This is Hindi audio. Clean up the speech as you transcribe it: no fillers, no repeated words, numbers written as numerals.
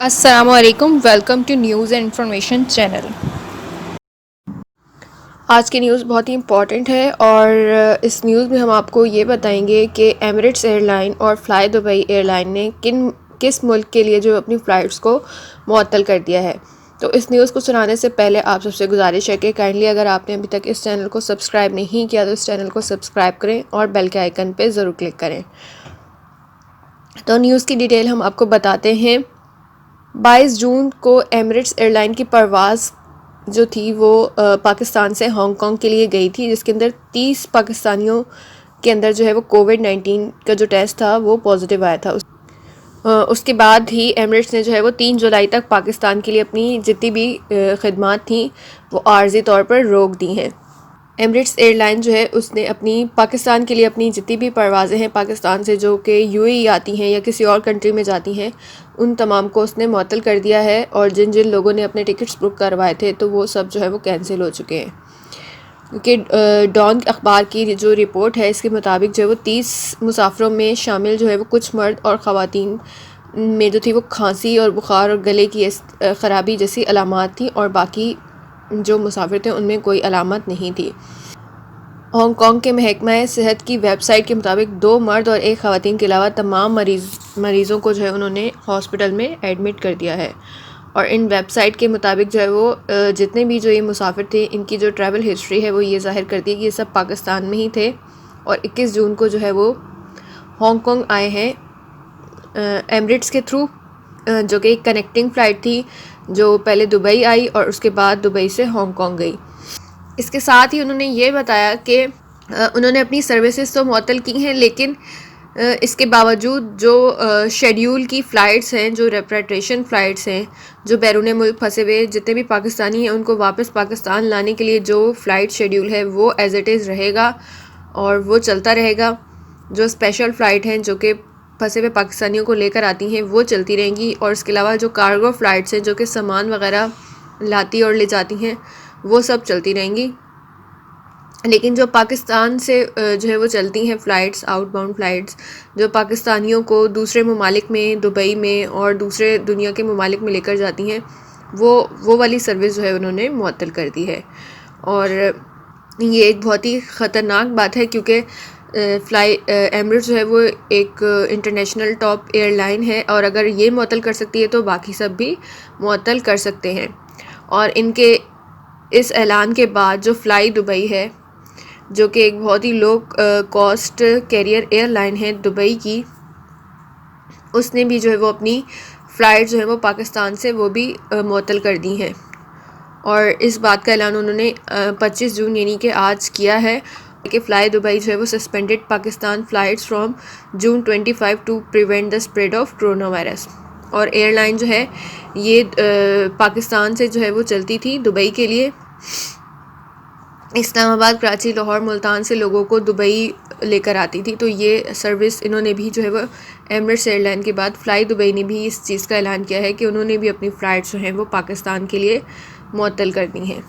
अस्सलामुअलैकुम, welcome to news and information channel. आज की न्यूज़ बहुत ही इम्पॉर्टेंट है और इस न्यूज़ में हम आपको ये बताएंगे कि एमिरेट्स एयरलाइन और फ्लाई दुबई एयरलाइन ने किस मुल्क के लिए जो अपनी फ़्लाइट्स को मुअत्तल कर दिया है। तो इस न्यूज़ को सुनाने से पहले आप सबसे गुजारिश है कि काइंडली अगर आपने अभी तक इस चैनल को सब्सक्राइब नहीं किया तो इस चैनल को सब्सक्राइब करें और बेल के आइकन पर ज़रूर क्लिक करें। तो न्यूज़ की डिटेल हम आपको बताते हैं। 22 जून को एमिरेट्स एयरलाइन की परवाज़ जो थी वो पाकिस्तान से हांगकांग के लिए गई थी, जिसके अंदर 30 पाकिस्तानियों के अंदर जो है वो कोविड-19 का जो टेस्ट था वो पॉजिटिव आया था। उसके बाद ही एमिरेट्स ने जो है वो 3 जुलाई तक पाकिस्तान के लिए अपनी जितनी भी खिदमात थी वो आर्जी तौर पर रोक दी हैं। एमिरेट्स एयरलाइन जो है उसने अपनी पाकिस्तान के लिए अपनी जितनी भी परवाज़ें हैं पाकिस्तान से जो कि यूएई आती हैं या किसी और कंट्री में जाती हैं, उन तमाम को उसने मुअत्तल कर दिया है। और जिन जिन लोगों ने अपने टिकट्स बुक करवाए थे तो वो सब जो है वो कैंसिल हो चुके हैं, क्योंकि डॉन अखबार की जो रिपोर्ट है इसके मुताबिक जो है वो 30 मुसाफिरों में शामिल जो है वो कुछ मर्द और ख़वातीन में जो थी वो खांसी और बुखार और गले की ख़राबी जैसी अलामात थी, और बाकी जो मुसाफिर थे उनमें कोई अलामत नहीं थी। हांगकांग के महकमा सेहत की वेबसाइट के मुताबिक 2 मर्द और 1 ख़वातीन के अलावा तमाम मरीज़ों को जो है उन्होंने हॉस्पिटल में एडमिट कर दिया है। और इन वेबसाइट के मुताबिक जो है वो जितने भी जो ये मुसाफिर थे इनकी जो ट्रैवल हिस्ट्री है वो ये ज़ाहिर करती है कि ये सब पाकिस्तान में ही थे और 21 जून को जो है वो हांगकांग आए हैं एमिरेट्स के थ्रू, जो कि एक कनेक्टिंग फ़्लाइट थी जो पहले दुबई आई और उसके बाद दुबई से हांगकांग गई। इसके साथ ही उन्होंने ये बताया कि उन्होंने अपनी सर्विसेज तो मुअत्तल की हैं, लेकिन इसके बावजूद जो शेड्यूल की फ़्लाइट्स हैं, जो रेपैट्रिएशन फ़्लाइट्स हैं, जो बैरून मुल्क फंसे हुए जितने भी पाकिस्तानी हैं उनको वापस पाकिस्तान लाने के लिए जो फ़्लाइट शेड्यूल है वो एज़ इट इज़ रहेगा और वो चलता रहेगा। जो स्पेशल फ़्लाइट हैं जो कि फंसे हुए पाकिस्तानियों को लेकर आती हैं वो चलती रहेंगी, और इसके अलावा जो कार्गो फ़्लाइट्स हैं जो कि सामान वगैरह लाती और ले जाती हैं वो सब चलती रहेंगी। लेकिन जो पाकिस्तान से जो है वो चलती हैं फ़्लाइट्स, आउटबाउंड फ़्लाइट्स जो पाकिस्तानियों को दूसरे ममालिक में, दुबई में और दूसरे दुनिया के ममालिक में लेकर जाती हैं, वो वाली सर्विस जो है उन्होंने मुअत्तल कर दी है। और ये एक बहुत ही ख़तरनाक बात है, क्योंकि एमिरेट्स जो है वो एक इंटरनेशनल टॉप एयरलाइन है, और अगर ये मुअत्तल कर सकती है तो बाकी सब भी मुअत्तल कर सकते हैं। और इनके इस ऐलान के बाद जो फ्लाई दुबई है, जो कि एक बहुत ही लो कॉस्ट कैरियर एयरलाइन है दुबई की, उसने भी जो है वो अपनी फ़्लाइट जो है वो पाकिस्तान से वो भी मुअत्तल कर दी हैं। और इस बात का ऐलान उन्होंने 25 जून यानी कि आज किया है कि फ़्लाई दुबई जो है वो suspended Pakistan flights from June 25 to prevent the spread of corona virus. और एयरलाइन जो है ये पाकिस्तान से जो है वो चलती थी दुबई के लिए। इस्लामाबाद, कराची, लाहौर, मुल्तान से लोगों को दुबई लेकर आती थी। तो ये सर्विस इन्होंने भी जो है वो एमिरेट्स एयरलाइन के बाद फ़्लाई दुबई ने भी इस चीज़ का ऐलान किया है कि उन्होंने भी अपनी फ़्लाइट्स जो हैं वो पाकिस्तान के लिए मुअत्तल कर दी हैं।